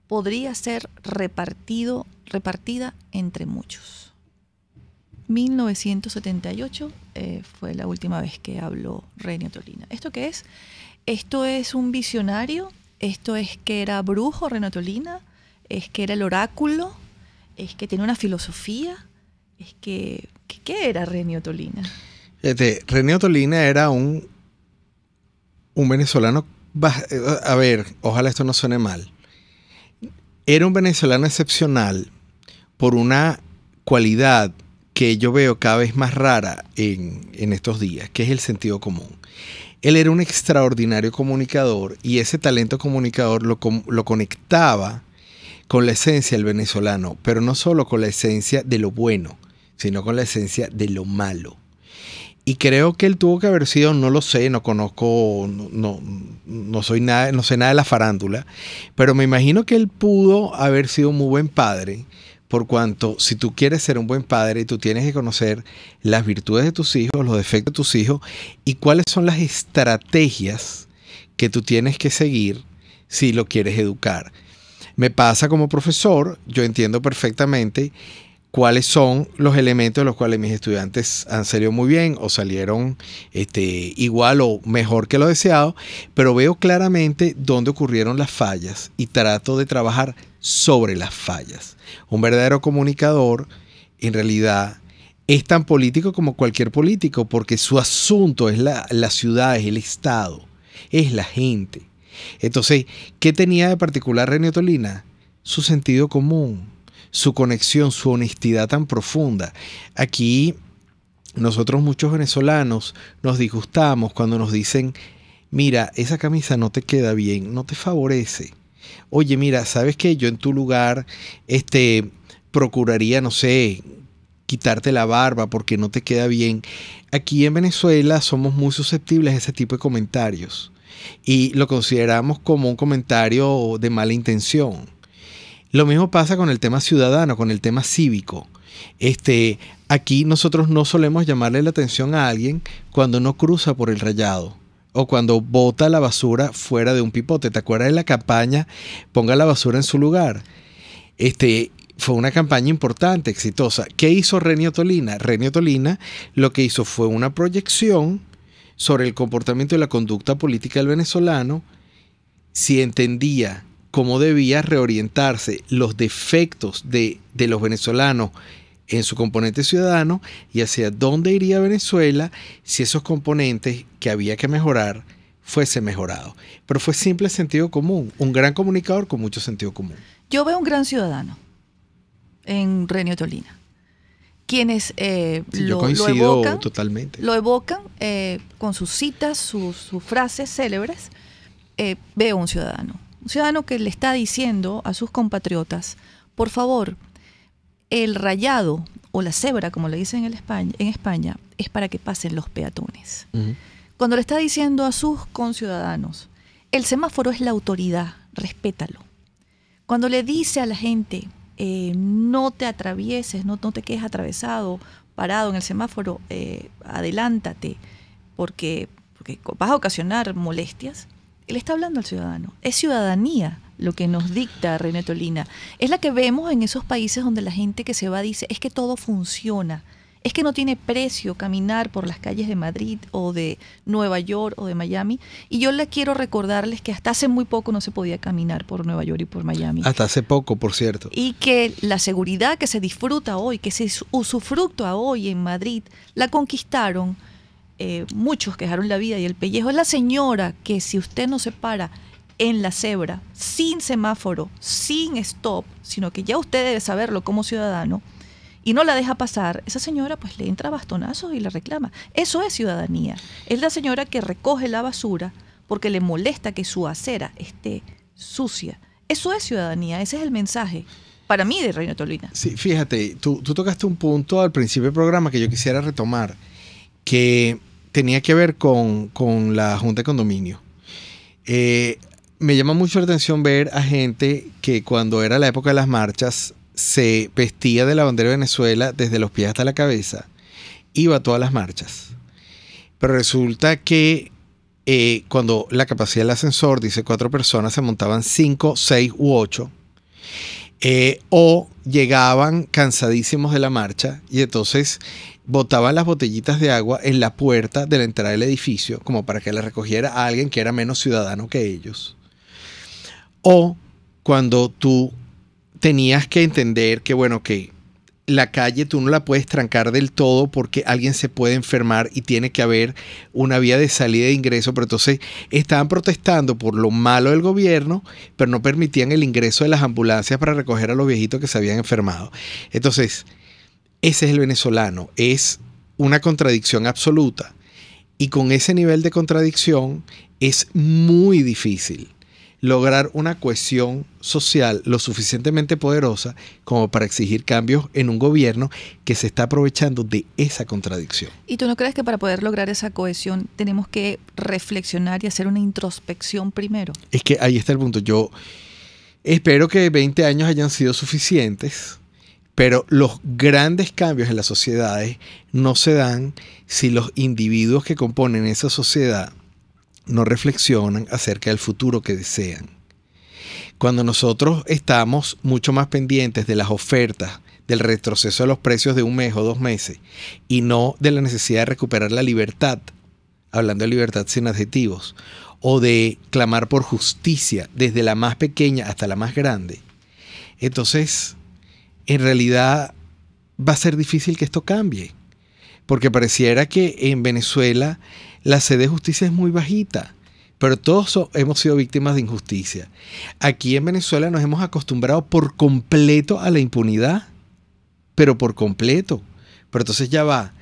[SPEAKER 3] podría ser repartida entre muchos. 1978 fue la última vez que habló Reni Ottolina. ¿Esto qué es? Esto es un visionario, esto es que era brujo Reni Ottolina, es que era el oráculo, es que tenía una filosofía, es que ¿qué era Reni Ottolina?
[SPEAKER 4] Reni Ottolina era un venezolano, a ver, ojalá esto no suene mal, era un venezolano excepcional por una cualidad que yo veo cada vez más rara en estos días, que es el sentido común. Él era un extraordinario comunicador y ese talento comunicador lo conectaba con la esencia del venezolano, pero no solo con la esencia de lo bueno, sino con la esencia de lo malo. Y creo que él tuvo que haber sido, no lo sé, no conozco, no sé nada de la farándula, pero me imagino que él pudo haber sido un muy buen padre, por cuanto si tú quieres ser un buen padre, tú tienes que conocer las virtudes de tus hijos, los defectos de tus hijos y cuáles son las estrategias que tú tienes que seguir si lo quieres educar. Me pasa como profesor, yo entiendo perfectamente cuáles son los elementos de los cuales mis estudiantes han salido muy bien o salieron igual o mejor que lo deseado, pero veo claramente dónde ocurrieron las fallas y trato de trabajar sobre las fallas. Un verdadero comunicador, en realidad, es tan político como cualquier político, porque su asunto es la ciudad, es el Estado, es la gente. Entonces, ¿qué tenía de particular Reni Ottolina? Su sentido común, su conexión, su honestidad tan profunda. Aquí, nosotros muchos venezolanos nos disgustamos cuando nos dicen, mira, esa camisa no te queda bien, no te favorece. Oye, mira, ¿sabes qué? Yo en tu lugar procuraría, no sé, quitarte la barba porque no te queda bien. Aquí en Venezuela somos muy susceptibles a ese tipo de comentarios y lo consideramos como un comentario de mala intención. Lo mismo pasa con el tema ciudadano, con el tema cívico. Aquí nosotros no solemos llamarle la atención a alguien cuando no cruza por el rayado o cuando bota la basura fuera de un pipote. ¿Te acuerdas de la campaña Ponga la basura en su lugar? Fue una campaña importante, exitosa. ¿Qué hizo Renio Tolina? Renio Tolina lo que hizo fue una proyección sobre el comportamiento y la conducta política del venezolano, si entendía cómo debía reorientarse los defectos de los venezolanos en su componente ciudadano y hacia dónde iría Venezuela si esos componentes que había que mejorar fuese mejorado. Pero fue simple sentido común, un gran comunicador con mucho sentido común.
[SPEAKER 3] Yo veo un gran ciudadano en Renio Tolina, quienes
[SPEAKER 4] yo coincido
[SPEAKER 3] lo evocan
[SPEAKER 4] totalmente.
[SPEAKER 3] Lo evocan con sus citas, sus frases célebres. Veo un ciudadano que le está diciendo a sus compatriotas, por favor, el rayado o la cebra, como le dicen en España, es para que pasen los peatones. Uh-huh. Cuando le está diciendo a sus conciudadanos, el semáforo es la autoridad, respétalo. Cuando le dice a la gente, no te atravieses, no te quedes atravesado, parado en el semáforo, adelántate, porque vas a ocasionar molestias, él está hablando al ciudadano. Es ciudadanía lo que nos dicta Renio Tolina. Es la que vemos en esos países donde la gente que se va dice, es que todo funciona, es que no tiene precio caminar por las calles de Madrid o de Nueva York o de Miami. Y yo le quiero recordarles que hasta hace muy poco no se podía caminar por Nueva York y por Miami.
[SPEAKER 4] Hasta hace poco, por cierto.
[SPEAKER 3] Y que la seguridad que se disfruta hoy, que se usufructúa hoy en Madrid, la conquistaron muchos que dejaron la vida y el pellejo. Es la señora que si usted no se para en la cebra, sin semáforo, sin stop, sino que ya usted debe saberlo como ciudadano, y no la deja pasar, esa señora pues le entra bastonazos y le reclama. Eso es ciudadanía. Es la señora que recoge la basura porque le molesta que su acera esté sucia. Eso es ciudadanía, ese es el mensaje para mí de Renio Tolina.
[SPEAKER 4] Sí, fíjate, tú tocaste un punto al principio del programa que yo quisiera retomar, que tenía que ver con la Junta de Condominio. Me llama mucho la atención ver a gente que cuando era la época de las marchas se vestía de la bandera de Venezuela desde los pies hasta la cabeza, iba a todas las marchas. Pero resulta que cuando la capacidad del ascensor dice 4 personas, se montaban 5, 6 u 8, o llegaban cansadísimos de la marcha y entonces botaban las botellitas de agua en la puerta de la entrada del edificio como para que la recogiera a alguien que era menos ciudadano que ellos. O cuando tú tenías que entender que, bueno, que la calle tú no la puedes trancar del todo porque alguien se puede enfermar y tiene que haber una vía de salida e ingreso, pero entonces estaban protestando por lo malo del gobierno, pero no permitían el ingreso de las ambulancias para recoger a los viejitos que se habían enfermado. Entonces, ese es el venezolano, es una contradicción absoluta, y con ese nivel de contradicción es muy difícil lograr una cohesión social lo suficientemente poderosa como para exigir cambios en un gobierno que se está aprovechando de esa contradicción.
[SPEAKER 3] ¿Y tú no crees que para poder lograr esa cohesión tenemos que reflexionar y hacer una introspección primero?
[SPEAKER 4] Es que ahí está el punto. Yo espero que 20 años hayan sido suficientes, pero los grandes cambios en las sociedades no se dan si los individuos que componen esa sociedad no reflexionan acerca del futuro que desean. Cuando nosotros estamos mucho más pendientes de las ofertas, del retroceso de los precios de un mes o 2 meses, y no de la necesidad de recuperar la libertad, hablando de libertad sin adjetivos, o de clamar por justicia desde la más pequeña hasta la más grande, entonces en realidad va a ser difícil que esto cambie, porque pareciera que en Venezuela la sed de justicia es muy bajita, pero todos hemos sido víctimas de injusticia. Aquí en Venezuela nos hemos acostumbrado por completo a la impunidad, pero por completo. Pero entonces ya va,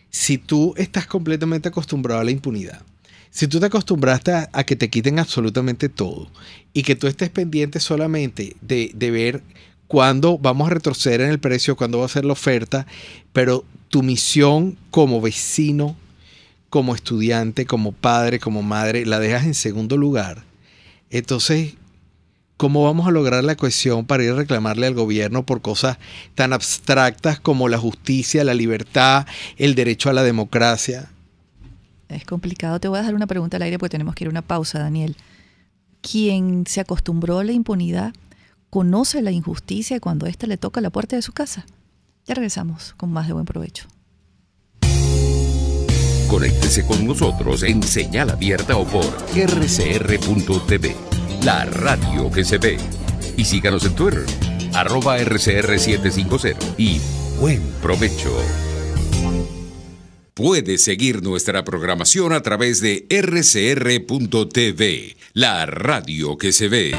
[SPEAKER 4] si tú estás completamente acostumbrado a la impunidad, si tú te acostumbraste a que te quiten absolutamente todo y que tú estés pendiente solamente de ver cuándo vamos a retroceder en el precio, cuándo va a ser la oferta, pero tu misión como vecino, como estudiante, como padre, como madre, la dejas en segundo lugar, entonces ¿cómo vamos a lograr la cohesión para ir a reclamarle al gobierno por cosas tan abstractas como la justicia, la libertad, el derecho a la democracia?
[SPEAKER 3] Es complicado. Te voy a dejar una pregunta al aire porque tenemos que ir a una pausa, Daniel. ¿Quién se acostumbró a la impunidad conoce la injusticia cuando ésta le toca la puerta de su casa? Ya regresamos con más de Buen Provecho.
[SPEAKER 2] Conéctese con nosotros en señal abierta o por rcr.tv, la radio que se ve. Y síganos en Twitter, @rcr750 y buen provecho. Puede seguir nuestra programación a través de rcr.tv, la radio que se ve.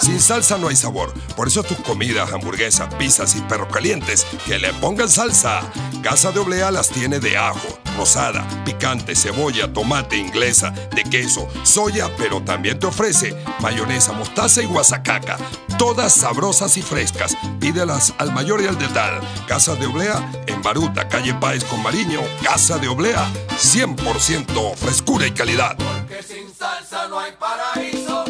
[SPEAKER 5] Sin salsa no hay sabor. Por eso tus comidas, hamburguesas, pizzas y perros calientes, que le pongan salsa. Casa de Oblea las tiene de ajo, rosada, picante, cebolla, tomate, inglesa, de queso, soya, pero también te ofrece mayonesa, mostaza y guasacaca. Todas sabrosas y frescas. Pídelas al mayor y al detal. Casa de Oblea en Baruta, calle Páez con Mariño. Casa de Oblea, 100% frescura y calidad. Porque sin salsa no hay paraíso.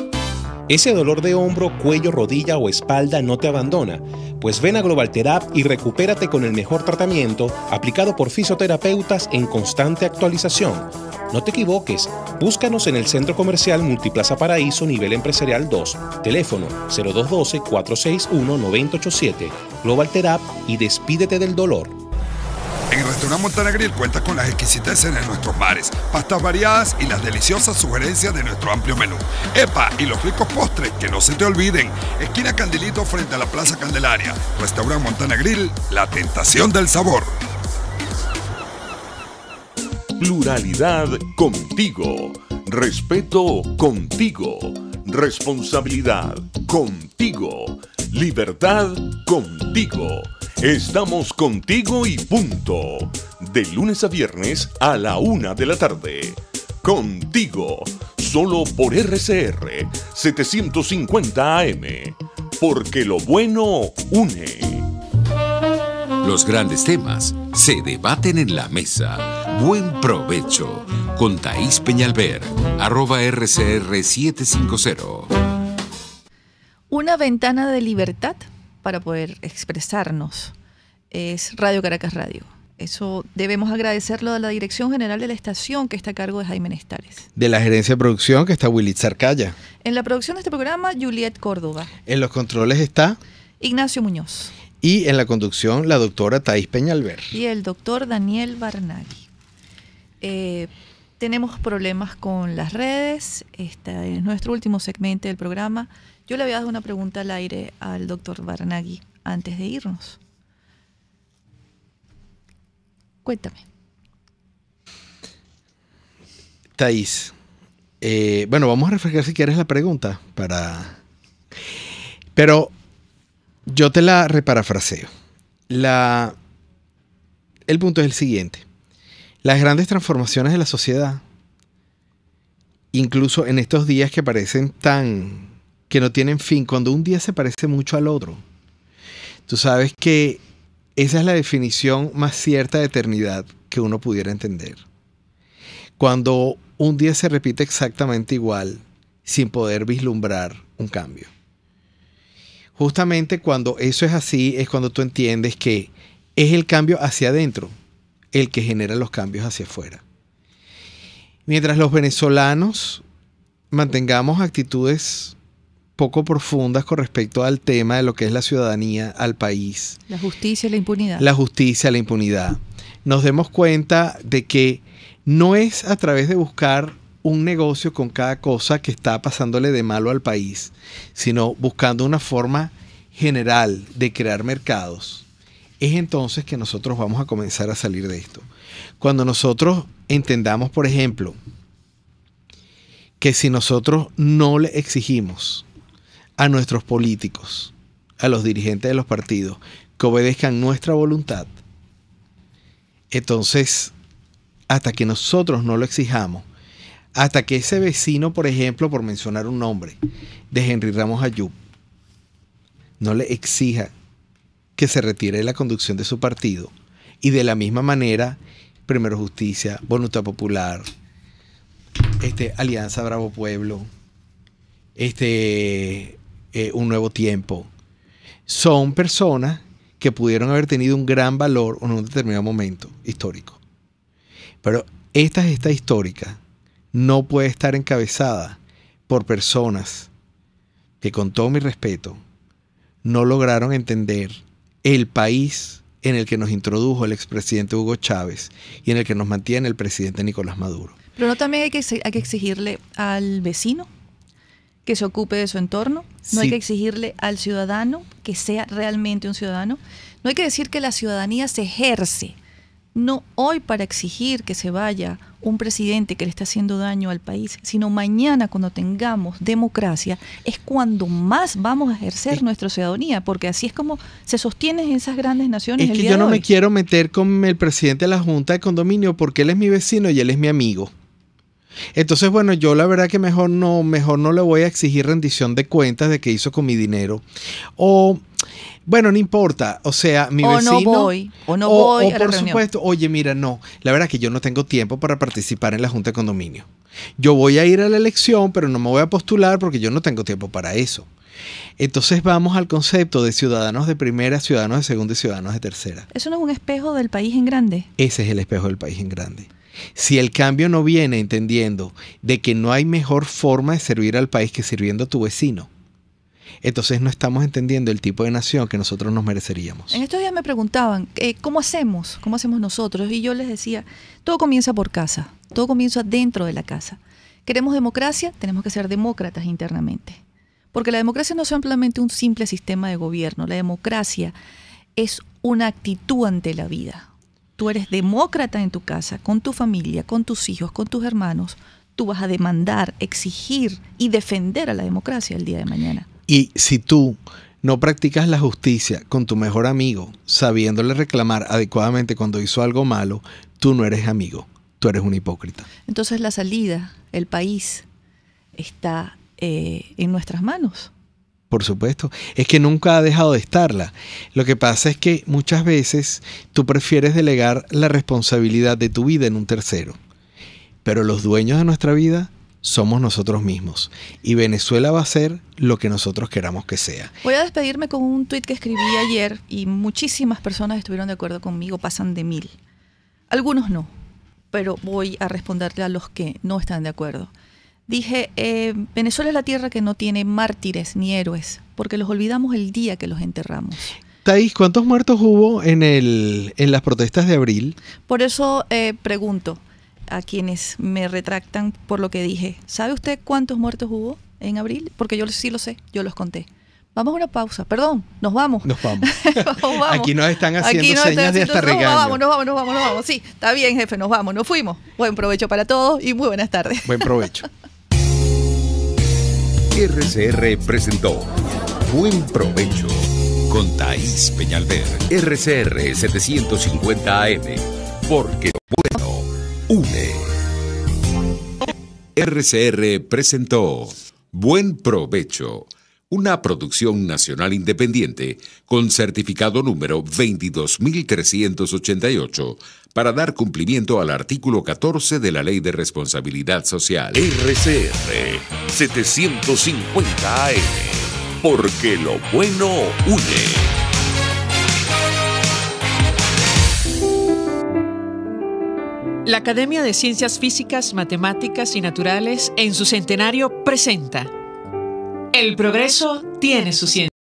[SPEAKER 10] Ese dolor de hombro, cuello, rodilla o espalda no te abandona. Pues ven a Global Therap y recupérate con el mejor tratamiento aplicado por fisioterapeutas en constante actualización. No te equivoques, búscanos en el Centro Comercial Multiplaza Paraíso Nivel Empresarial 2, teléfono 0212-461-9087, Global Therap y despídete del dolor.
[SPEAKER 5] En el restaurante Montana Grill cuentas con las exquisiteces de nuestros bares, pastas variadas y las deliciosas sugerencias de nuestro amplio menú. ¡Epa! Y los ricos postres, que no se te olviden. Esquina Candilito frente a la Plaza Candelaria. Restaurante Montana Grill, la tentación del sabor.
[SPEAKER 1] Pluralidad contigo. Respeto contigo. Responsabilidad contigo. Libertad contigo. Estamos contigo y punto. De lunes a viernes a la 1 de la tarde. Contigo. Solo por RCR 750 AM. Porque lo bueno une.
[SPEAKER 2] Los grandes temas se debaten en la mesa. Buen provecho. Con Thaís Peñalver, @RCR750.
[SPEAKER 3] Una ventana de libertad para poder expresarnos es Radio Caracas Radio. Eso debemos agradecerlo a la Dirección General de la Estación, que está a cargo de Jaime Nestares.
[SPEAKER 4] De la gerencia de producción, que está Willy Zarcaya.
[SPEAKER 3] En la producción de este programa, Juliet Córdoba.
[SPEAKER 4] En los controles está
[SPEAKER 3] Ignacio Muñoz.
[SPEAKER 4] Y en la conducción, la doctora Thaís Peñalver.
[SPEAKER 3] Y el doctor Daniel Barnaghi. Tenemos problemas con las redes. Este es nuestro último segmento del programa. Yo le había dado una pregunta al aire al doctor Barnaghi antes de irnos. Cuéntame.
[SPEAKER 4] Thaís, bueno, vamos a refrescar si quieres la pregunta pero yo te la reparafraseo. El punto es el siguiente. Las grandes transformaciones de la sociedad, incluso en estos días que parecen que no tienen fin, cuando un día se parece mucho al otro, tú sabes que esa es la definición más cierta de eternidad que uno pudiera entender. Cuando un día se repite exactamente igual, sin poder vislumbrar un cambio. Justamente cuando eso es así, es cuando tú entiendes que es el cambio hacia adentro el que genera los cambios hacia afuera. Mientras los venezolanos mantengamos actitudes poco profundas con respecto al tema de lo que es la ciudadanía, al país.
[SPEAKER 3] La justicia y la impunidad.
[SPEAKER 4] La justicia, la impunidad. Nos demos cuenta de que no es a través de buscar un negocio con cada cosa que está pasándole de malo al país, sino buscando una forma general de crear mercados. Es entonces que nosotros vamos a comenzar a salir de esto. Cuando nosotros entendamos, por ejemplo, que si nosotros no le exigimos a nuestros políticos, a los dirigentes de los partidos, que obedezcan nuestra voluntad, entonces, hasta que nosotros no lo exijamos, hasta que ese vecino, por ejemplo, por mencionar un nombre, de Henry Ramos Ayub, no le exija que se retire de la conducción de su partido, y de la misma manera, Primero Justicia, Voluntad Popular, Alianza Bravo Pueblo, un nuevo tiempo. Son personas que pudieron haber tenido un gran valor en un determinado momento histórico. Pero esta gesta histórica no puede estar encabezada por personas que, con todo mi respeto, no lograron entender el país en el que nos introdujo el expresidente Hugo Chávez y en el que nos mantiene el presidente Nicolás Maduro.
[SPEAKER 3] Pero no también hay que exigirle al vecino que se ocupe de su entorno. No hay que exigirle al ciudadano que sea realmente un ciudadano. No hay que decir que la ciudadanía se ejerce. No hoy para exigir que se vaya un presidente que le está haciendo daño al país, sino mañana cuando tengamos democracia es cuando más vamos a ejercer nuestra ciudadanía, porque así es como se sostienen esas grandes naciones.
[SPEAKER 4] Es que yo no me quiero meter con el presidente de la Junta de Condominio porque él es mi vecino y él es mi amigo. Entonces, bueno, yo la verdad que mejor no le voy a exigir rendición de cuentas de qué hizo con mi dinero. O, bueno, no importa. O sea, mi vecino...
[SPEAKER 3] O no voy a la
[SPEAKER 4] por
[SPEAKER 3] reunión.
[SPEAKER 4] supuesto, oye, mira, no. La verdad que yo no tengo tiempo para participar en la Junta de Condominio. Yo voy a ir a la elección, pero no me voy a postular porque yo no tengo tiempo para eso. Entonces vamos al concepto de ciudadanos de primera, ciudadanos de segunda y ciudadanos de tercera.
[SPEAKER 3] ¿Eso no es un espejo del país en grande?
[SPEAKER 4] Ese es el espejo del país en grande. Si el cambio no viene entendiendo de que no hay mejor forma de servir al país que sirviendo a tu vecino, entonces no estamos entendiendo el tipo de nación que nosotros nos mereceríamos.
[SPEAKER 3] En estos días me preguntaban, ¿cómo hacemos? ¿Cómo hacemos nosotros? Y yo les decía, todo comienza por casa, todo comienza dentro de la casa. ¿Queremos democracia? Tenemos que ser demócratas internamente. Porque la democracia no es simplemente un simple sistema de gobierno, la democracia es una actitud ante la vida. Tú eres demócrata en tu casa, con tu familia, con tus hijos, con tus hermanos. Tú vas a demandar, exigir y defender a la democracia el día de mañana.
[SPEAKER 4] Y si tú no practicas la justicia con tu mejor amigo, sabiéndole reclamar adecuadamente cuando hizo algo malo, tú no eres amigo, tú eres un hipócrita.
[SPEAKER 3] Entonces la salida, el país, está en nuestras manos.
[SPEAKER 4] Por supuesto, es que nunca ha dejado de estarla. Lo que pasa es que muchas veces tú prefieres delegar la responsabilidad de tu vida en un tercero. Pero los dueños de nuestra vida somos nosotros mismos. Y Venezuela va a ser lo que nosotros queramos que sea.
[SPEAKER 3] Voy a despedirme con un tuit que escribí ayer y muchísimas personas estuvieron de acuerdo conmigo, pasan de 1000. Algunos no, pero voy a responderle a los que no están de acuerdo. Dije, Venezuela es la tierra que no tiene mártires ni héroes, porque los olvidamos el día que los enterramos.
[SPEAKER 4] Thais, ¿cuántos muertos hubo en las protestas de abril?
[SPEAKER 3] Por eso pregunto a quienes me retractan por lo que dije. ¿Sabe usted cuántos muertos hubo en abril? Porque yo sí lo sé, yo los conté. Vamos a una pausa. Perdón, nos vamos.
[SPEAKER 4] Nos vamos.
[SPEAKER 3] Vamos.
[SPEAKER 4] Aquí nos están haciendo señas de hasta regaño.
[SPEAKER 3] Nos vamos. Sí, está bien, jefe, nos vamos, nos fuimos. Buen provecho para todos y muy buenas tardes.
[SPEAKER 4] Buen provecho.
[SPEAKER 2] RCR presentó Buen Provecho con Thais Peñalver. RCR 750 AM, porque lo bueno une. RCR presentó Buen Provecho, una producción nacional independiente con certificado número 22.388 para dar cumplimiento al artículo 14 de la Ley de Responsabilidad Social.
[SPEAKER 1] RCR 750 AM, porque lo bueno une.
[SPEAKER 11] La Academia de Ciencias Físicas, Matemáticas y Naturales, en su centenario, presenta El progreso tiene su ciencia.